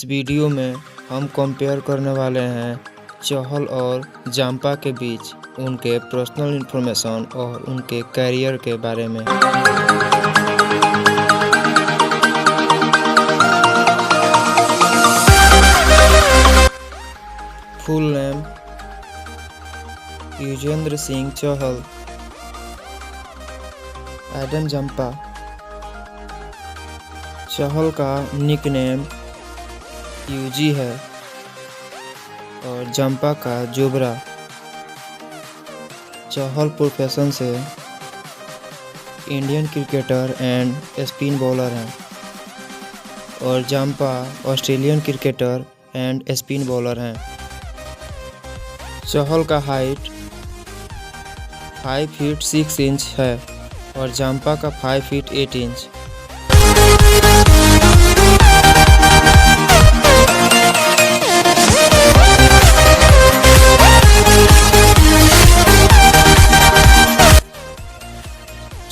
इस वीडियो में हम कंपेयर करने वाले हैं चहल और जांपा के बीच उनके पर्सनल इन्फॉर्मेशन और उनके करियर के बारे में। Full name Yuzvendra Singh Chahal. Adam Zampa. Chahal का निकनेम यूजी है और जांपा का जोबरा। चहल प्रोफेशन से Indian cricketer and spin bowler हैं और Zampa Australian cricketer and spin bowler हैं। चहल का हाइट 5 फीट 6 इंच है और जांपा का 5 फीट 8 इंच।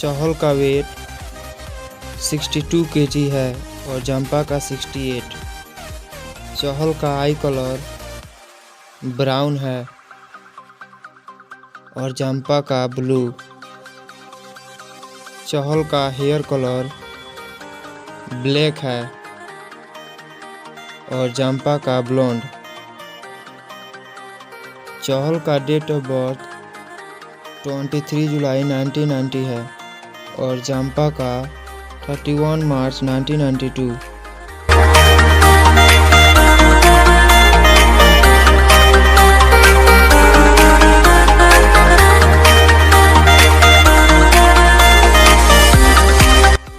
चहल का वेट 62 केजी है और जांपा का 68। चहल का आई कलर ब्राउन है और जांपा का ब्लू। चहल का हेयर कलर ब्लैक है और जांपा का ब्लॉन्ड। चहल का डेट ऑफ बर्थ 23 जुलाई 1990 है और जांपा का 31 मार्च 1992।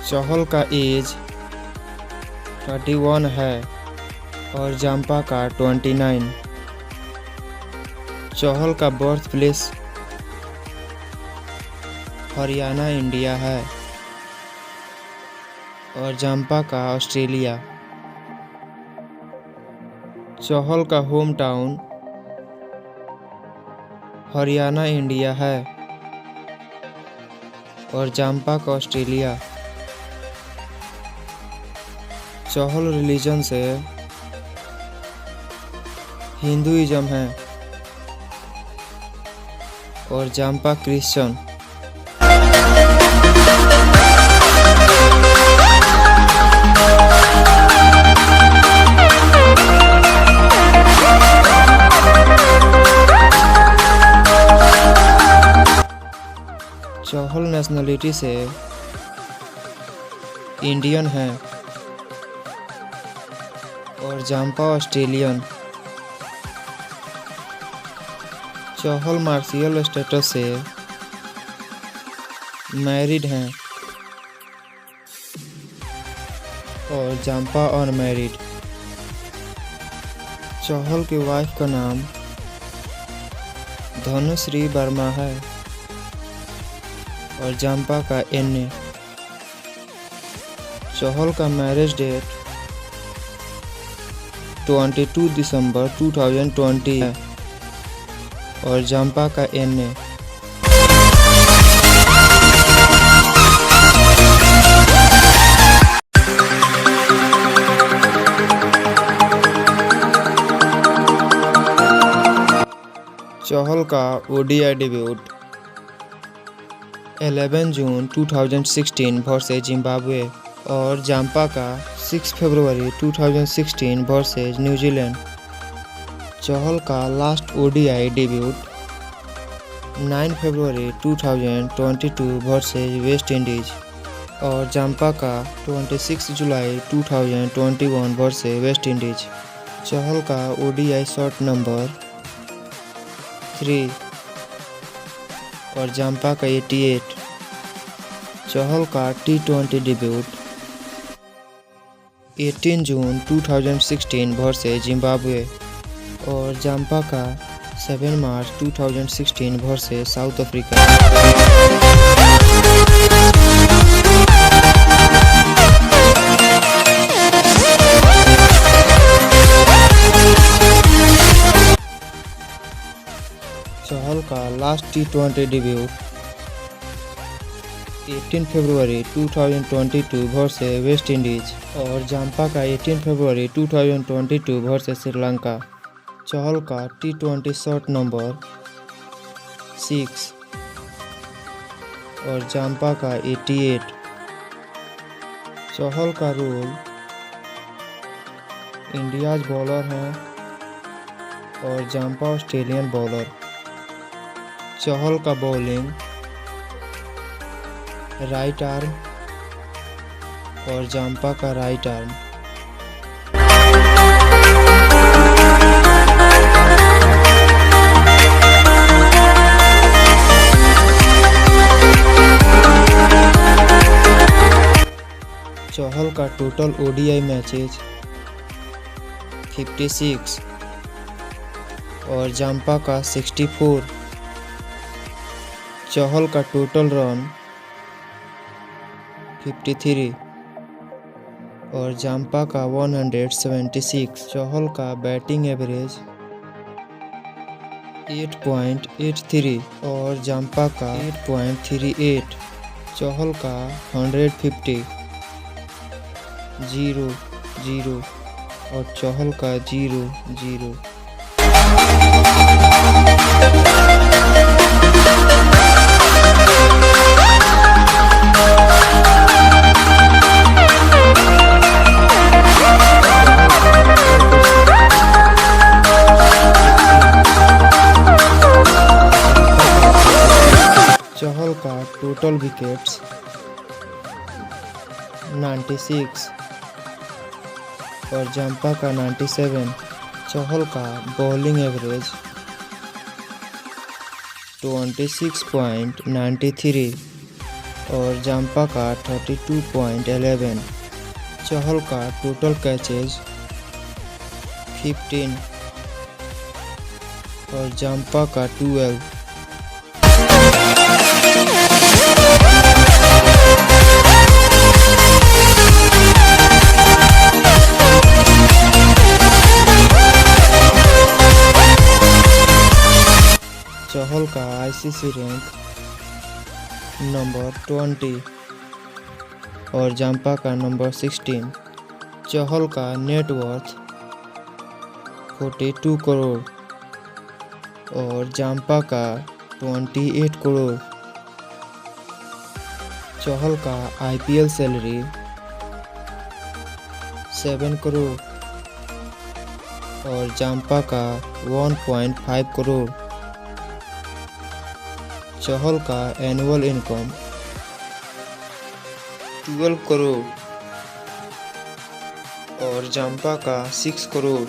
चहल का एज 31 है और जांपा का 29। चहल का बर्थ प्लेस हरियाणा इंडिया है और जांपा का ऑस्ट्रेलिया। चहल का होम टाउन हरियाणा इंडिया है और जांपा का ऑस्ट्रेलिया। चहल रिलीजन से हिंदुइज्म है और जांपा क्रिश्चियन। चहल नेशनलिटी से इंडियन है और जांपा ऑस्ट्रेलियन। चहल मार्शियल स्टेटस से मैरिड हैं और जांपा अनमैरिड। चहल की वाइफ का नाम धनुश्री वर्मा है और जांपा का एनए। चहल का मैरिज डेट 22 दिसंबर 2020 है और जांपा का एनए। चहल का ओडीआई डेब्यूट 11 जून 2016 वर्सेज जिम्बाब्वे और जांपा का 6 फरवरी 2016 वर्सेज न्यूजीलैंड। चहल का लास्ट ओडीआई डेब्यूट 9 फरवरी 2022 वर्सेज वेस्ट इंडीज और जांपा का 26 जुलाई 2021 वर्सेज वेस्ट इंडीज। चहल का ओडीआई शॉट नंबर 3 और जांपा का 88। चहल का T20 डेब्यूट 18 जून 2016 वर्सेज जिम्बाब्वे और जांपा का 7 मार्च 2016 वर्सेज साउथ अफ्रीका। चहल का लास्ट T20 डेब्यूट 18 फरवरी 2022 वर्सेस वेस्ट इंडीज और जाम्पा का 18 फरवरी 2022 वर्सेस श्रीलंका। चहल का T20 शॉट नंबर 6 और जाम्पा का 88। चहल का रोल इंडियाज बॉलर हैं और जाम्पा ऑस्ट्रेलियन बॉलर। चहल का बॉलिंग राइट आर्म और जाम्पा का राइट आर्म। चहल का टोटल ओडीआई मैचेज 56 और जाम्पा का 64। चहल का टोटल रन 53 और जाम्पा का 176। चहल का बैटिंग एवरेज 8.83 और जाम्पा का 8.38। चहल का 150 0-0 और चहल का 0-0। चहल का टोटल विकेट्स 96 और जाम्पा का 97। चहल का बॉलिंग एवरेज 26.93 और जाम्पा का 32.11। चहल का टोटल कैचेज 15 और जाम्पा का 12। चहल का आईसीसी रैंक नंबर 20 और जाम्पा का नंबर 16। चहल का नेटवर्थ 42 करोड़ और जाम्पा का 28 करोड़। चहल का आईपीएल सैलरी 7 करोड़ और जाम्पा का 1.5 करोड़। चहल का एनुअल इनकम 12 करोड़ और जाम्पा का 6 करोड़।